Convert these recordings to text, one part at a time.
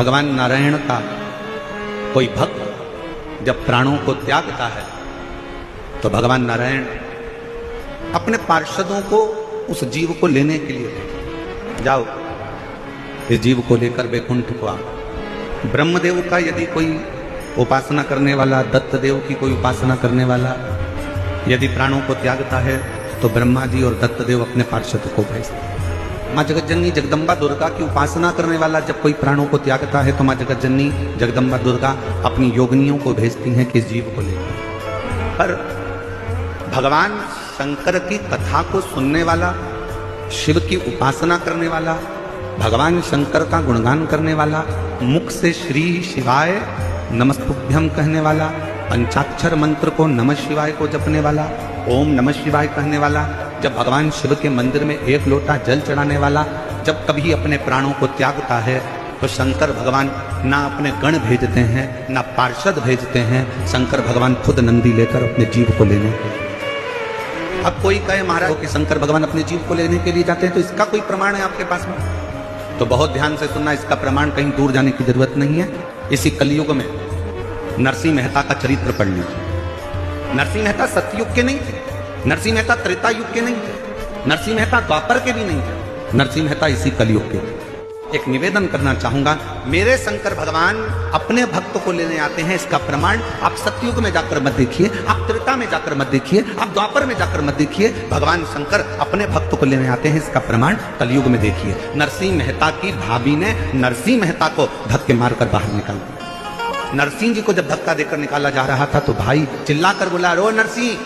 भगवान नारायण का कोई भक्त जब प्राणों को त्यागता है तो भगवान नारायण अपने पार्षदों को उस जीव को लेने के लिए भेजते, जाओ इस जीव को लेकर वैकुंठ को आओ। ब्रह्मदेव का यदि कोई उपासना करने वाला, दत्तदेव की कोई उपासना करने वाला यदि प्राणों को त्यागता है तो ब्रह्मा जी और दत्तदेव अपने पार्षद को भेजते। माँ जगतजननी जगदम्बा दुर्गा की उपासना करने वाला जब कोई प्राणों को त्यागता है तो माँ जगतजननी जगदम्बा दुर्गा अपनी योगिनियों को भेजती हैं कि इस जीव को लेकर। पर भगवान शंकर की कथा को सुनने वाला, शिव की उपासना करने वाला, भगवान शंकर का गुणगान करने वाला, मुख से श्री शिवाय नमस्तुभ्यम कहने वाला, पंचाक्षर मंत्र को नमः शिवाय को जपने वाला, ओम नमः शिवाय कहने वाला, जब भगवान शिव के मंदिर में एक लोटा जल चढ़ाने वाला जब कभी अपने प्राणों को त्यागता है तो शंकर भगवान ना अपने गण भेजते हैं ना पार्षद भेजते हैं, शंकर भगवान खुद नंदी लेकर अपने जीव को लेने। अब कोई कहे महाराज कि शंकर भगवान अपने जीव को लेने के लिए जाते हैं तो इसका कोई प्रमाण है आपके पास में? तो बहुत ध्यान से सुनना, इसका प्रमाण कहीं दूर जाने की जरूरत नहीं है। इसी कलयुग में नरसिंह मेहता का चरित्र पढ़ लीजिए। नरसिंह मेहता सतयुग के नहीं थे, नरसिंह मेहता त्रेता युग के नहीं थे, नरसिंह मेहता द्वापर के भी नहीं थे, नरसिंह मेहता इसी कलयुग के थे। एक निवेदन करना चाहूंगा, मेरे शंकर भगवान अपने भक्त को लेने आते हैं, इसका प्रमाण आप सतयुग में जाकर मत देखिए, आप त्रेता में जाकर मत देखिए, आप द्वापर में जाकर मत देखिए। भगवान शंकर अपने भक्त को लेने आते हैं, इसका प्रमाण कलयुग में देखिए। नरसिंह मेहता की भाभी ने नरसिंह मेहता को धक्के मारकर बाहर निकाल दिया। नरसिंह जी को जब धक्का देकर निकाला जा रहा था तो भाई चिल्लाकर बोला, रो नरसिंह,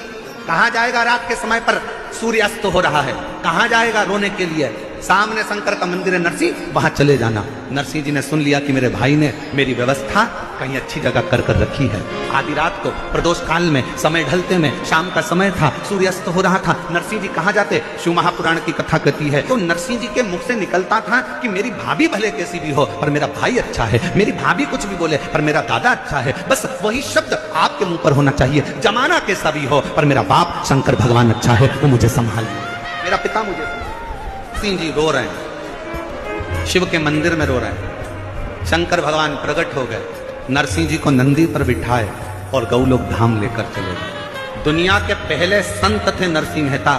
कहां जाएगा? रात के समय पर सूर्यास्त हो रहा है, कहां जाएगा रोने के लिए? सामने शंकर का मंदिर है नरसिंह, वहां चले जाना। नरसिंह जी ने सुन लिया कि मेरे भाई ने मेरी व्यवस्था कहीं अच्छी जगह कर रखी है। आधी रात को प्रदोष काल में, समय ढलते में, शाम का समय था, सूर्यास्त हो रहा था। नरसिंह जी कहां जाते? शिव महापुराण की कथा कहती है तो नरसिंह जी के मुख से निकलता था कि मेरी भाभी भले कैसी भी हो पर मेरा भाई अच्छा है, मेरी भाभी कुछ भी बोले पर मेरा दादा अच्छा है, बस वही शब्द आपके मुंह पर होना चाहिए। जमाना कैसा भी हो पर मेरा बाप शंकर भगवान अच्छा है, वो मुझे संभाल, मेरा पिता मुझे। नरसिंह जी रो रहे हैं, शिव के मंदिर में रो रहे हैं। शंकर भगवान प्रकट हो गए, नरसिंह जी को नंदी पर बिठाए और गौलोक धाम लेकर चले गए। दुनिया के पहले संत थे नरसिंह मेहता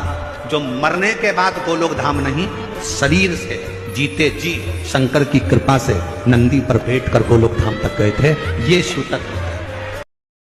जो मरने के बाद गोलोक धाम नहीं, शरीर से जीते जी शंकर की कृपा से नंदी पर बैठकर गोलोक धाम तक गए थे। ये सूतक